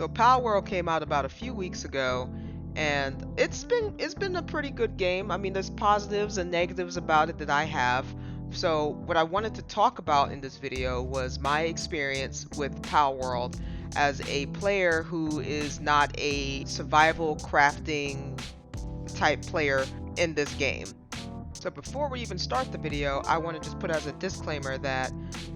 So Palworld came out about a few weeks ago, and it's been a pretty good game. I mean, there's positives and negatives about it that I have. So what I wanted to talk about in this video was my experience with Palworld as a player who is not a survival crafting type player in this game. So before we even start the video, I want to just put as a disclaimer that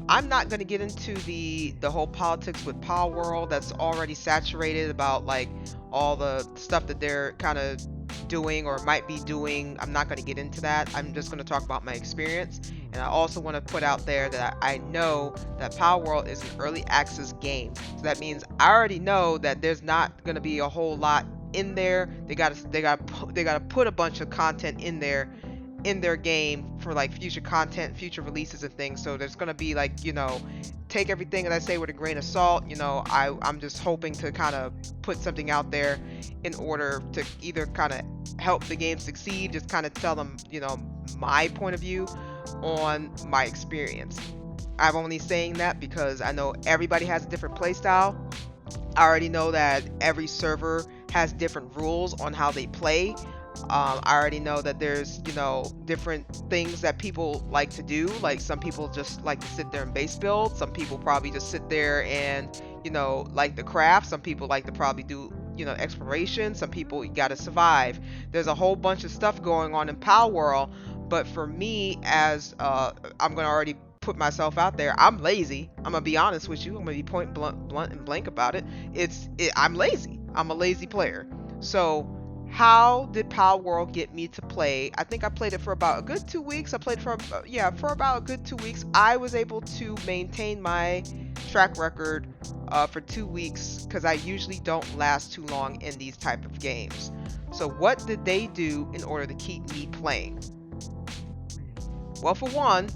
I'm not going to get into the whole politics with Palworld that's already saturated about like all the stuff that they're kind of doing or might be doing. I'm not going to get into that. I'm just going to talk about my experience. And I also want to put out there that I know that Palworld is an early access game. So that means I already know that there's not going to be a whole lot in there. They got to put a bunch of content in there in their game for like future content, future releases and things. So there's gonna be like, take everything that I say with a grain of salt. I'm just hoping to kind of put something out there in order to either kind of help the game succeed, just kind of tell them, my point of view on my experience. I'm only saying that because I know everybody has a different play style. I already know that every server has different rules on how they play. I already know that there's, different things that people like to do. Like some people just like to sit there and base build. Some people probably just sit there and, like the craft. Some people like to probably do, exploration. Some people, you got to survive. There's a whole bunch of stuff going on in Palworld. But for me, as I'm going to already put myself out there, I'm lazy. I'm going to be honest with you. I'm going to be blunt and blank about it. I'm lazy. I'm a lazy player. So how did Palworld get me to play? I think I played it for about a good 2 weeks. I played for about a good 2 weeks. I was able to maintain my track record for 2 weeks because I usually don't last too long in these type of games. So what did they do in order to keep me playing? Well, for one,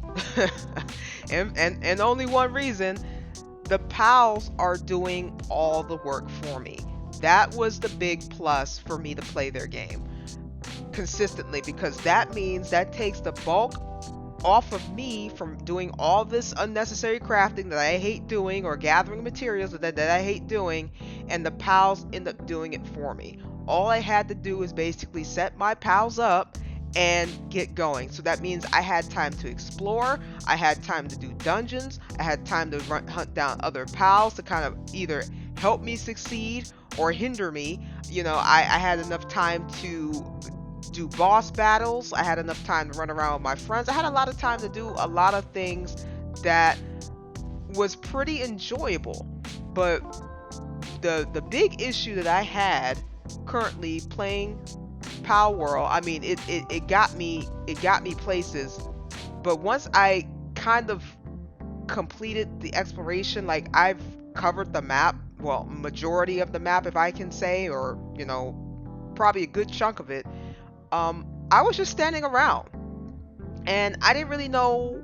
and only one reason, the pals are doing all the work for me. That was the big plus for me to play their game consistently, because that means that takes the bulk off of me from doing all this unnecessary crafting that I hate doing, or gathering materials that I hate doing, and the pals end up doing it for me. All I had to do is basically set my pals up and get going. So that means I had time to explore, I had time to do dungeons, I had time to hunt down other pals to kind of either help me succeed or hinder me. I had enough time to do boss battles. I had enough time to run around with my friends. I had a lot of time to do a lot of things that was pretty enjoyable. But the big issue that I had currently playing Palworld, I mean, it got me places. But once I kind of completed the exploration, like I've covered the map, well, majority of the map, if I can say, or probably a good chunk of it, I was just standing around and I didn't really know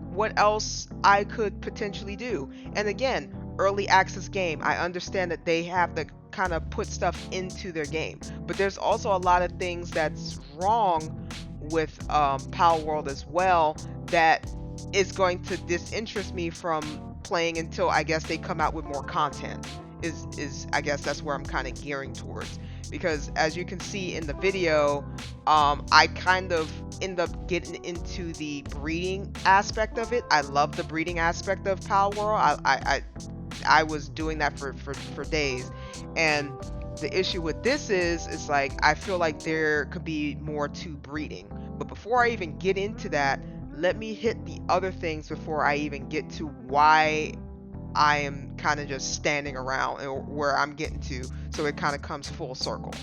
what else I could potentially do. And again, early access game, I understand that they have to kind of put stuff into their game, but there's also a lot of things that's wrong with Palworld as well that is going to disinterest me from playing until I guess they come out with more content. Is I guess that's where I'm kind of gearing towards, because as you can see in the video, I kind of end up getting into the breeding aspect of it. I love the breeding aspect of Palworld. I was doing that for days, and the issue with this is like I feel like there could be more to breeding. But before I even get into that, let me hit the other things before I even get to why I am kind of just standing around and where I'm getting to, so it kind of comes full circle.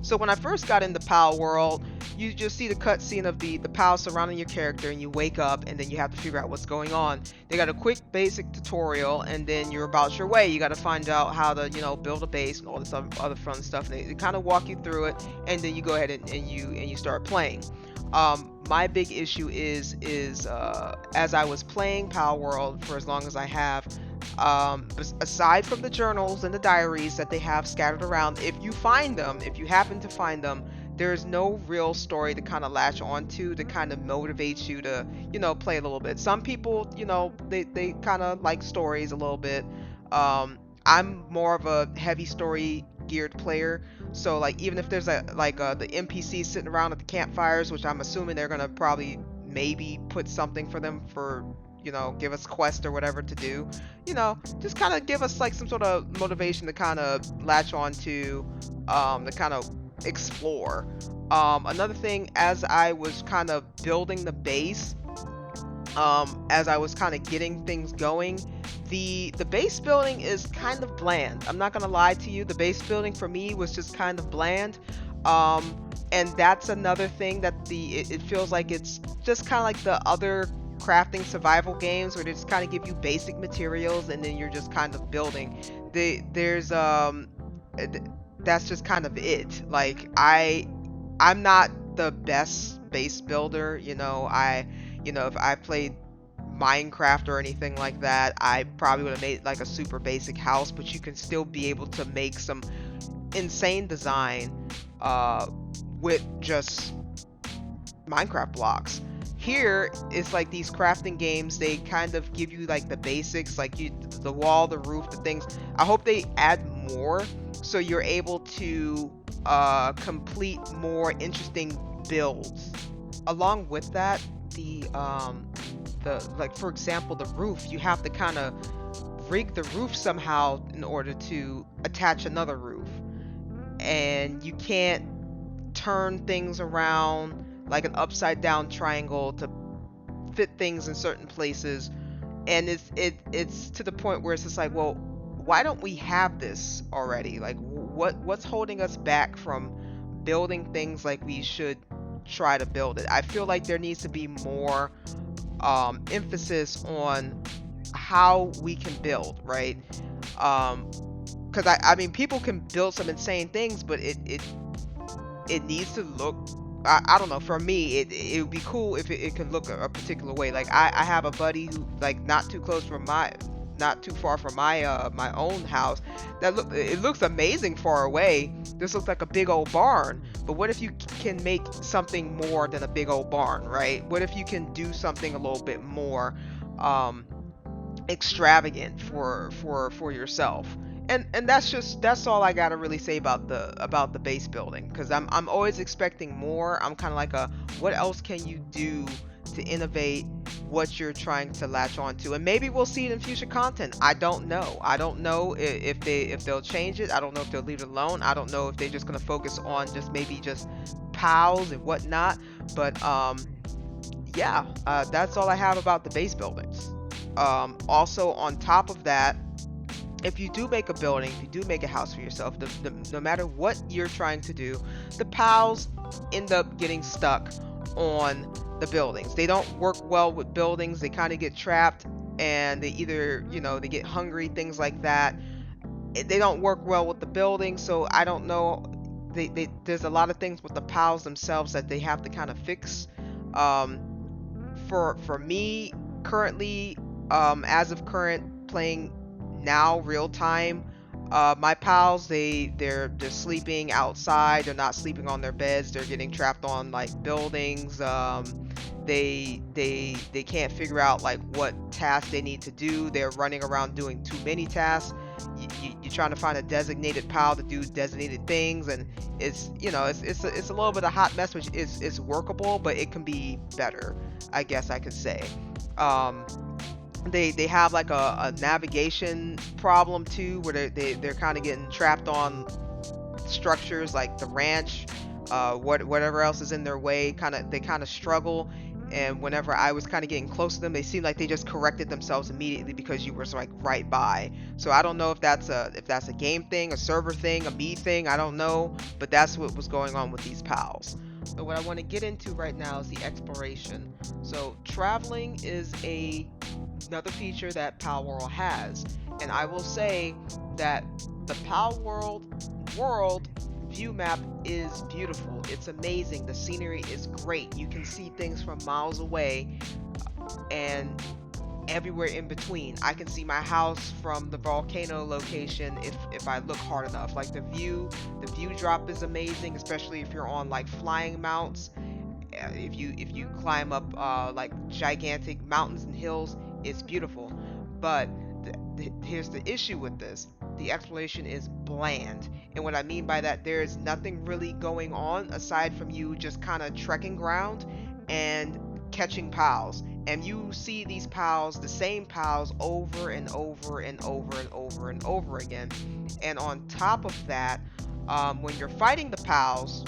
So when I first got into Palworld, you just see the cutscene of the pals surrounding your character, and you wake up and then you have to figure out what's going on. They got a quick basic tutorial, and then you're about your way. You got to find out how to build a base and all this other fun stuff. They kind of walk you through it, and then you go ahead and you start playing. My big issue is as I was playing Palworld for as long as I have, aside from the journals and the diaries that they have scattered around, if you happen to find them, there's no real story to kind of latch onto to kind of motivate you to play a little bit. Some people, they kind of like stories a little bit. I'm more of a heavy story geared player. So like even if there's a like the NPCs sitting around at the campfires, which I'm assuming they're gonna probably maybe put something for them for, give us quest or whatever to do, just kind of give us like some sort of motivation to kind of latch on to kind of explore. Another thing, as I was kind of building the base, as I was kind of getting things going, the base building is kind of bland. I'm not gonna lie to you. The base building for me was just kind of bland. And that's another thing that it feels like it's just kind of like the other crafting survival games where they just kind of give you basic materials and then you're just kind of building. There's that's just kind of it. Like I'm not the best base builder. If I played Minecraft or anything like that, I probably would have made like a super basic house, but you can still be able to make some insane design uh, with just Minecraft blocks. Here, it's like these crafting games, they kind of give you like the basics, like the wall, the roof, the things. I hope they add more so you're able to complete more interesting builds. Along with that, the like for example, the roof, you have to kind of rig the roof somehow in order to attach another roof, and you can't turn things around like an upside down triangle to fit things in certain places. And it's to the point where it's just like, well, why don't we have this already? Like what's holding us back from building things like we should try to build it? I feel like there needs to be more emphasis on how we can build, right? Because I mean, people can build some insane things, but it needs to look, I don't know, for me it would be cool if it could look a particular way. Like I have a buddy who, like, not too far from my own house, it looks amazing far away. This looks like a big old barn, but what if you can make something more than a big old barn, right? What if you can do something a little bit more um extravagant for yourself? And that's all I gotta really say about the base building, because I'm always expecting more. I'm kind of like a, what else can you do to innovate what you're trying to latch on to? And maybe we'll see it in future content. I don't know if they'll change it. I don't know if they'll leave it alone. I don't know if they're just gonna focus on just maybe just pals and whatnot. But yeah, that's all I have about the base buildings. Also, on top of that, if you do make a building, if you do make a house for yourself, no matter what you're trying to do, the pals end up getting stuck on the buildings. They don't work well with buildings. They kind of get trapped, and they either, they get hungry, things like that. They don't work well with the building, so I don't know. There's a lot of things with the pals themselves that they have to kind of fix. For me, currently, as of current, playing now real time, my pals, they're just sleeping outside. They're not sleeping on their beds. They're getting trapped on like buildings. They can't figure out like what tasks they need to do. They're running around doing too many tasks. You're trying to find a designated pal to do designated things, and it's a little bit of hot mess, which is workable, but it can be better, I guess I could say. um they have like a navigation problem too, where they're kind of getting trapped on structures like the ranch, whatever else is in their way. They kind of struggle, and whenever I was kind of getting close to them, they seemed like they just corrected themselves immediately because you were like right by. So I don't know if that's a game thing, a server thing, a me thing. I don't know, but that's what was going on with these pals. But what I want to get into right now is the exploration. So traveling is another feature that Palworld has, and I will say that the Palworld world view map is beautiful. It's amazing. The scenery is great. You can see things from miles away and everywhere in between. I can see my house from the volcano location if I look hard enough. Like the view drop is amazing, especially if you're on like flying mounts. If you climb up like gigantic mountains and hills, it's beautiful. But here's the issue with this. the exploration is bland. And what I mean by that, there's nothing really going on aside from you just kind of trekking ground and catching pals. And you see these pals, the same pals, over and over and over and over and over again. And on top of that, when you're fighting the pals,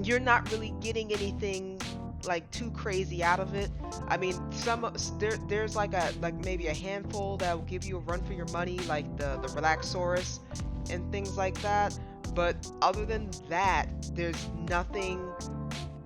you're not really getting anything like too crazy out of it. I mean, there's like maybe a handful that will give you a run for your money, like the Relaxaurus and things like that. But other than that, there's nothing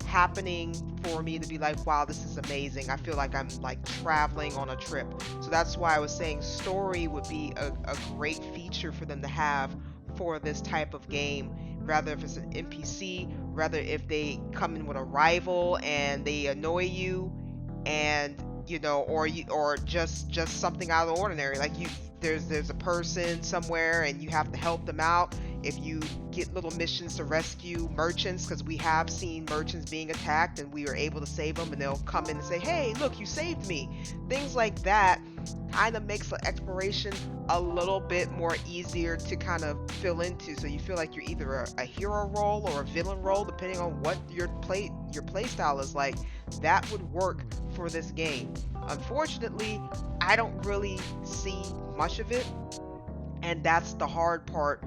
happening for me to be like, wow, this is amazing. I feel like I'm like traveling on a trip. So that's why I was saying story would be a great feature for them to have for this type of game, rather if it's an NPC, rather if they come in with a rival and they annoy you, and or just something out of the ordinary, like there's a person somewhere and you have to help them out. If you get little missions to rescue merchants, because we have seen merchants being attacked and we were able to save them, and they'll come in and say, hey, look, you saved me. Things like that kind of makes the exploration a little bit more easier to kind of fill into, so you feel like you're either a hero role or a villain role, depending on what your play style is like. That would work for this game. Unfortunately, I don't really see much of it, and that's the hard part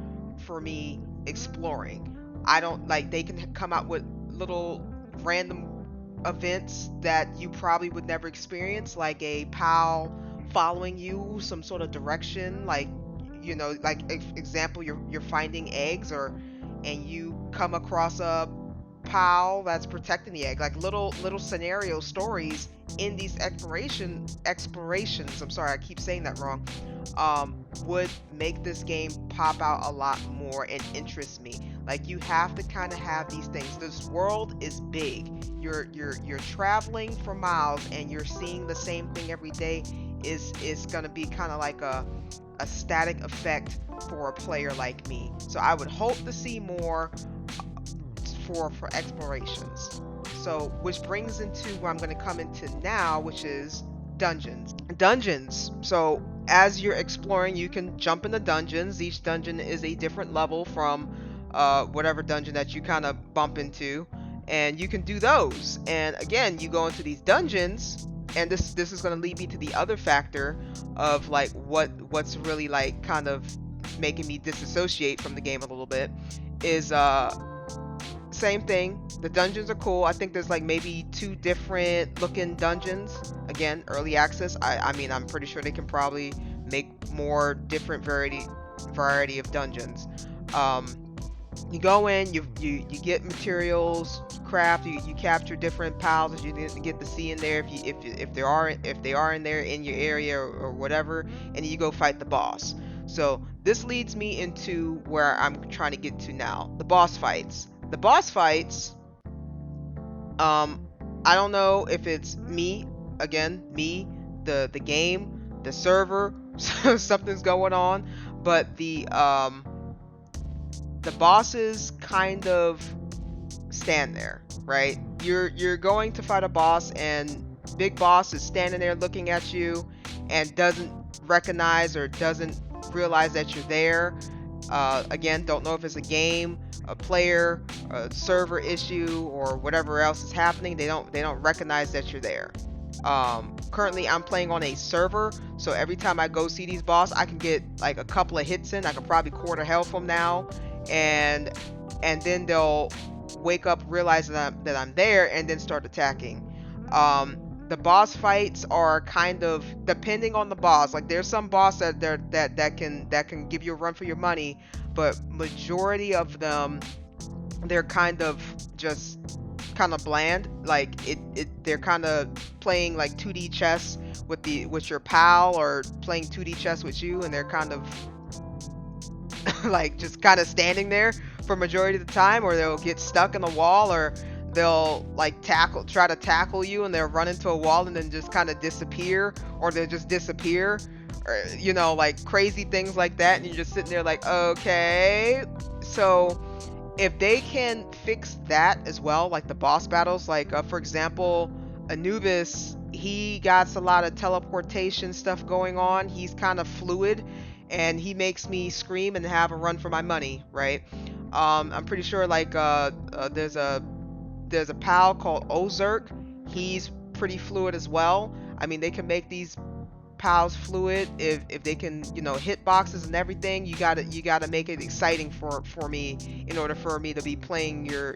for me exploring. I don't like, they can come out with little random events that you probably would never experience, like a pal following you some sort of direction, like like example, you're finding eggs, and you come across a pal that's protecting the egg, like little scenario stories in these explorations, I'm sorry, I keep saying that wrong, would make this game pop out a lot more and interest me. Like, you have to kind of have these things. This world is big. You're traveling for miles and you're seeing the same thing every day. Is gonna be kind of like a static effect for a player like me. So I would hope to see more for explorations. So, which brings into where I'm going to come into now, which is dungeons. So as you're exploring, you can jump into dungeons. Each dungeon is a different level from whatever dungeon that you kind of bump into, and you can do those. And again, you go into these dungeons, and this is going to lead me to the other factor of like what's really like kind of making me disassociate from the game a little bit is same thing. The dungeons are cool. I think there's like maybe 2 different looking dungeons. Again, early access. I mean, I'm pretty sure they can probably make more different variety of dungeons. You go in, you get materials, craft, you capture different pals that you get to see in there if they are in there in your area or whatever, and then you go fight the boss. So this leads me into where I'm trying to get to now, the boss fights. The boss fights, I don't know if it's me, the game, the server, something's going on, but the bosses kind of stand there, right? You're going to fight a boss, and big boss is standing there looking at you and doesn't recognize or doesn't realize that you're there. Again, don't know if it's a game, a player, a server issue, or whatever else is happening. They don't recognize that you're there. Currently I'm playing on a server, so every time I go see these boss, I can get like a couple of hits in. I can probably quarter health from now, and then they'll wake up, realize that I'm there, and then start attacking. The boss fights are kind of depending on the boss. Like, there's some boss that can give you a run for your money, but majority of them, they're kind of bland. Like they're kind of playing like 2D chess with your pal, or playing 2D chess with you, and they're kind of like just kind of standing there for majority of the time, or they'll get stuck in the wall, or they'll like try to tackle you, and they'll run into a wall and then just kind of disappear, or they'll just disappear, or like crazy things like that, and you're just sitting there like, okay. So if they can fix that as well, like the boss battles, like for example, Anubis, he got a lot of teleportation stuff going on. He's kind of fluid, and he makes me scream and have a run for my money, right? I'm pretty sure like there's a pal called Ozerk. He's pretty fluid as well. I mean, they can make these pals fluid if they can, hit boxes and everything. You gotta make it exciting for me in order for me to be playing your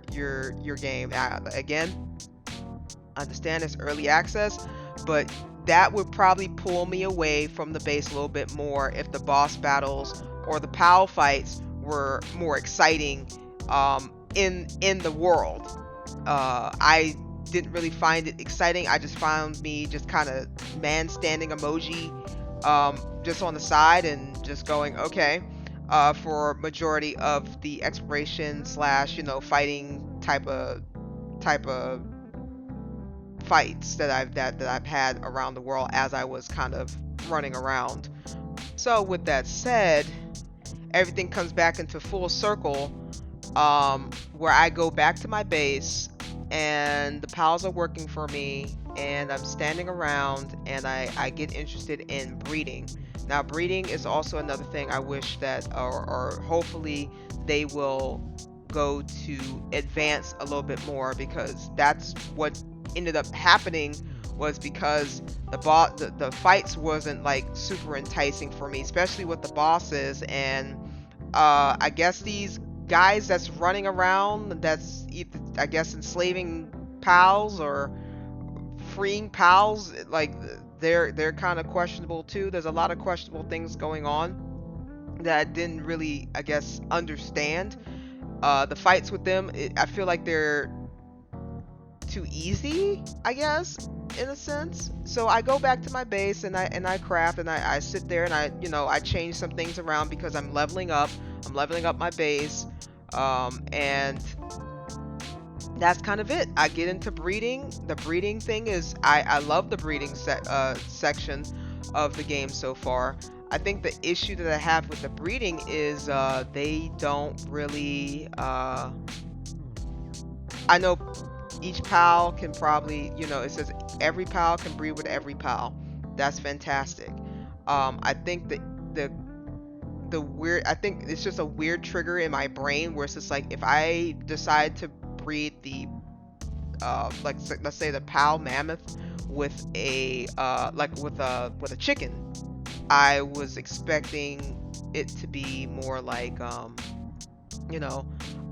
game. Again, understand it's early access, but that would probably pull me away from the base a little bit more if the boss battles or the PAL fights were more exciting in the world. I didn't really find it exciting. I just found me just kind of man standing emoji just on the side and just going okay for majority of the exploration slash fighting type of fights that I've had around the world as I was kind of running around. So with that said, everything comes back into full circle, where I go back to my base and the pals are working for me and I'm standing around and I get interested in breeding. Now breeding is also another thing I wish that or hopefully they will go to advance a little bit more, because that's what ended up happening was because the fights wasn't like super enticing for me, especially with the bosses. And I guess these guys that's running around that's either, I guess, enslaving pals or freeing pals, like they're kind of questionable too. There's a lot of questionable things going on that I didn't really, I guess, understand. The fights with them, I feel like they're too easy, I guess, in a sense. So I go back to my base and I craft and I sit there and I change some things around because I'm leveling up. I'm leveling up my base, and that's kind of it. I get into breeding. The breeding thing is I love the breeding section of the game so far. I think the issue that I have with the breeding is they don't really. I know each pal can probably, it says every pal can breed with every pal. That's fantastic. I think that the weird, I think it's just a weird trigger in my brain where it's just like if I decide to breed the like let's say the pal mammoth with a with a chicken, I was expecting it to be more like you know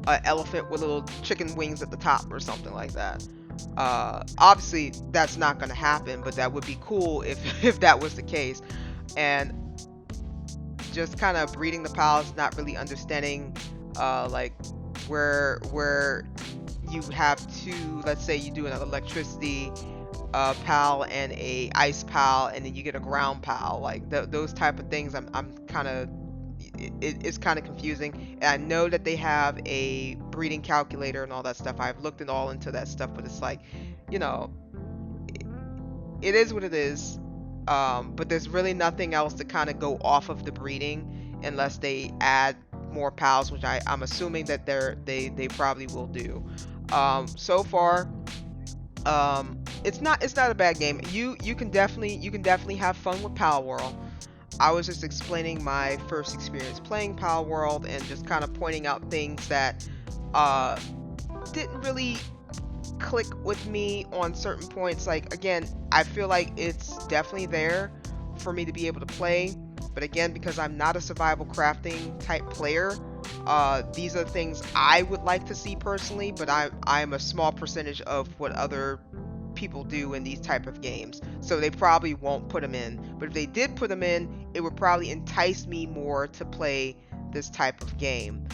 an elephant with little chicken wings at the top or something like that. Obviously that's not going to happen, but that would be cool if if that was the case. And just kind of breeding the pals, not really understanding like where you have two, let's say you do an electricity pal and a ice pal, and then you get a ground pal, like those type of things. I'm kind of, it's kind of confusing. And I know that they have a breeding calculator and all that stuff. I've looked it all into that stuff, but it's like, you know, it is what it is. But there's really nothing else to kind of go off of the breeding unless they add more pals, which I'm assuming that they probably will do. So far, it's not a bad game. You can definitely have fun with Palworld. I was just explaining my first experience playing Palworld and just kind of pointing out things that didn't really click with me on certain points. Like, again, I feel like it's definitely there for me to be able to play, but again, because I'm not a survival crafting type player, these are the things I would like to see personally, but I'm a small percentage of what other people do in these type of games, so they probably won't put them in. But if they did put them in, it would probably entice me more to play this type of game.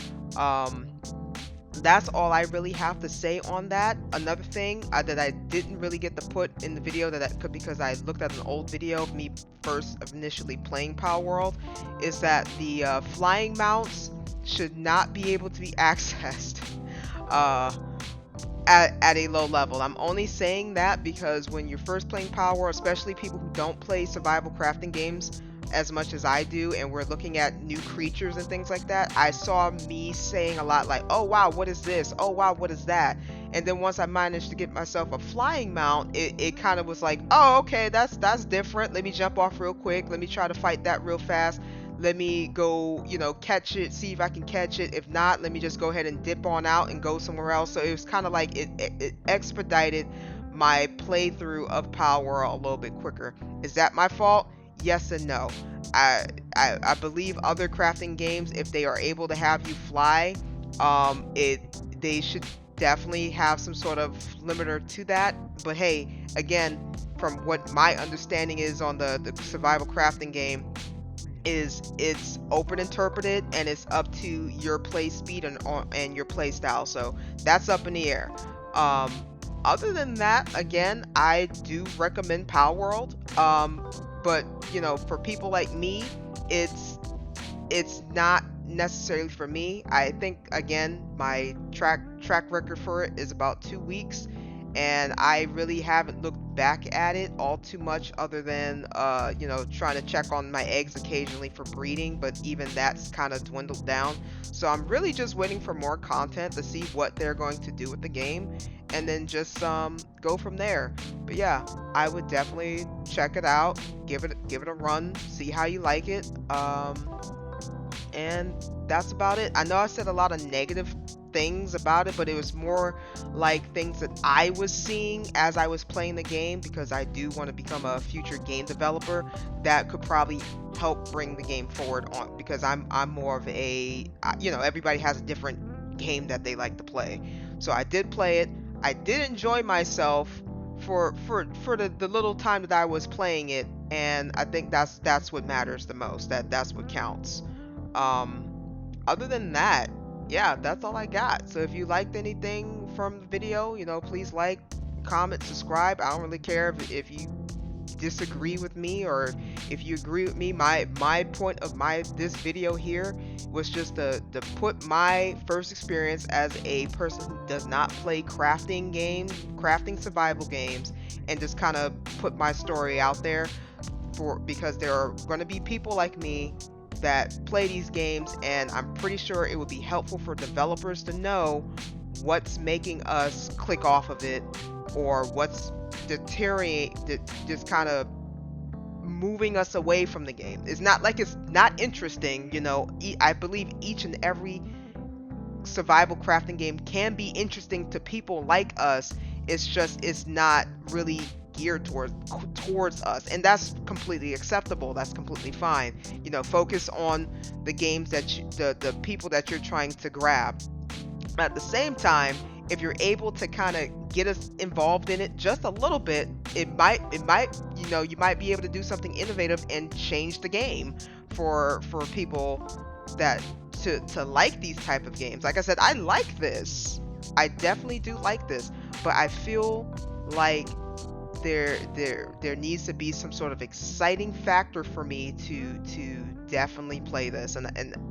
That's all I really have to say on that. Another thing that I didn't really get to put in the video, because I looked at an old video of me first initially playing Palworld, is that the flying mounts should not be able to be accessed at a low level. I'm only saying that because when you're first playing Palworld, especially people who don't play survival crafting games as much as I do, and we're looking at new creatures and things like that, I saw me saying a lot like, oh wow, what is this? Oh wow, what is that? And then once I managed to get myself a flying mount, it kind of was like, oh okay, that's different. Let me jump off real quick. Let me try to fight that real fast. let me go, catch it, see if I can catch it. If not, let me just go ahead and dip on out and go somewhere else. So it was kind of like it expedited my playthrough of Palworld a little bit quicker. Is that my fault? Yes and no. I, I believe other crafting games, if they are able to have you fly, it they should definitely have some sort of limiter to that. But hey, again, from what my understanding is on the survival crafting game, is it's open interpreted and it's up to your play speed and your play style. So that's up in the air. Um, Other than that, again, I do recommend Palworld. But for people like me, it's it's not necessarily for me. I think again, my track record for it is about 2 weeks, and I really haven't looked back at it all too much, other than trying to check on my eggs occasionally for breeding, but even that's kind of dwindled down. So I'm really just waiting for more content to see what they're going to do with the game, and then just go from there. But yeah, I would definitely check it out, give it a run, see how you like it. And that's about it. I know I said a lot of negative things about it, but it was more like things that I was seeing as I was playing the game, because I do want to become a future game developer that could probably help bring the game forward, on because I'm more of a everybody has a different game that they like to play. So I did play it. I did enjoy myself for the little time that I was playing it, and I think that's what matters the most. That's what counts. um Other than that, yeah, that's all I got. So if you liked anything from the video, please like, comment, subscribe. I don't really care if you disagree with me or if you agree with me. My point of this video here was just to put my first experience as a person who does not play crafting survival games, and just kind of put my story out there, because there are going to be people like me that play these games, and I'm pretty sure it would be helpful for developers to know what's making us click off of it, or what's just kind of moving us away from the game. It's not like it's not interesting. I believe each and every survival crafting game can be interesting to people like us. It's just it's not really geared towards us, and that's completely acceptable. That's completely fine. Focus on the games that the people that you're trying to grab. At the same time, if you're able to kind of get us involved in it just a little bit, it might you might be able to do something innovative and change the game for people that to like these type of games. Like I said, I like this. I definitely do like this, but I feel like there needs to be some sort of exciting factor for me to definitely play this. And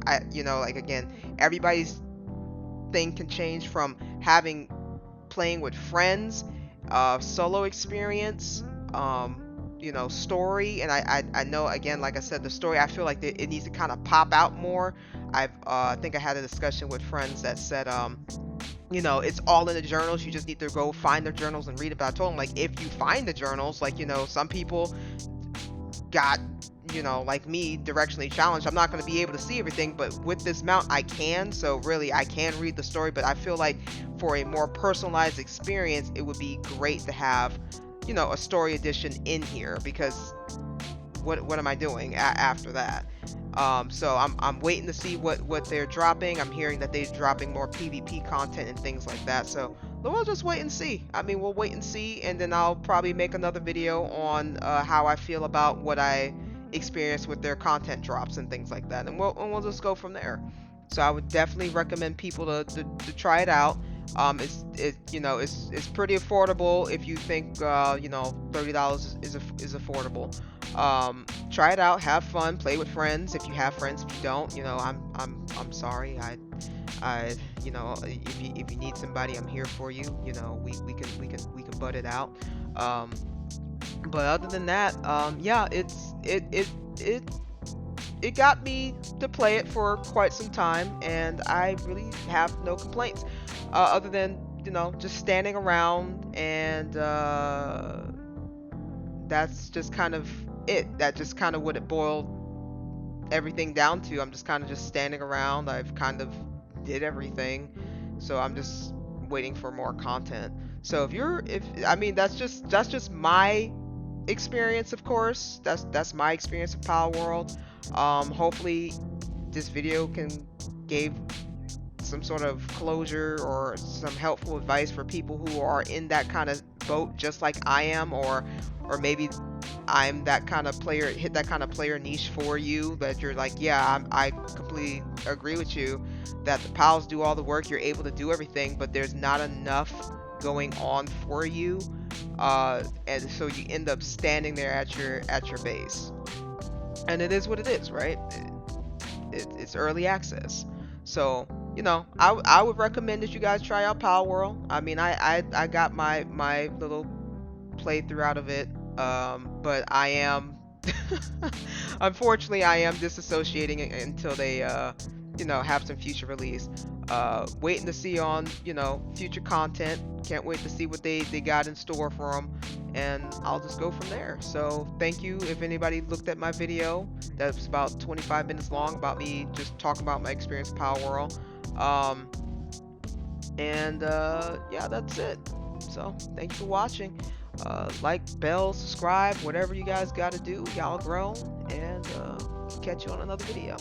I, like, again, everybody's thing can change from having playing with friends, solo experience, story. And I know, again, like I said, the story, I feel like it needs to kind of pop out more. I think I had a discussion with friends that said it's all in the journals. You just need to go find the journals and read about it. I told them, like, if you find the journals, like, some people got, like me, directionally challenged. I'm not going to be able to see everything, but with this mount, I can. So really, I can read the story, but I feel like for a more personalized experience, it would be great to have, a story edition in here, because what am I doing after that? So I'm waiting to see what they're dropping. I'm hearing that they're dropping more PvP content and things like that. So we'll just wait and see. I mean, we'll wait and see, and then I'll probably make another video on how I feel about what I experienced with their content drops and things like that, and we'll just go from there. So I would definitely recommend people to try it out. It's pretty affordable if you think $30 is affordable. Try it out, have fun, play with friends if you have friends. If you don't, I'm sorry. I if you need somebody, I'm here for you. We can butt it out. But other than that, yeah, it got me to play it for quite some time, and I really have no complaints, other than just standing around, and that's just kind of it. That just kind of what it boiled everything down to, I'm just kind of just standing around. I've kind of did everything, so I'm just waiting for more content. So if I mean, that's just my experience, of course. That's my experience of Palworld. Hopefully this video can give some sort of closure or some helpful advice for people who are in that kind of boat just like I am, or maybe I'm that kind of player, hit that kind of player niche for you, that you're like, yeah, I completely agree with you that the pals do all the work, you're able to do everything, but there's not enough going on for you, and so you end up standing there at your base, and it is what it is, right? It's early access. So, I would recommend that you guys try out Palworld. I mean, I got my little playthrough out of it, but I am, unfortunately, I am disassociating it until they, have some future release. Waiting to see on, future content. Can't wait to see what they got in store for them, and I'll just go from there. So thank you if anybody looked at my video. That's about 25 minutes long about me just talking about my experience with Palworld. And yeah, that's it. So thank you for watching. Like, bell, subscribe, whatever you guys got to do. Y'all grown, and catch you on another video.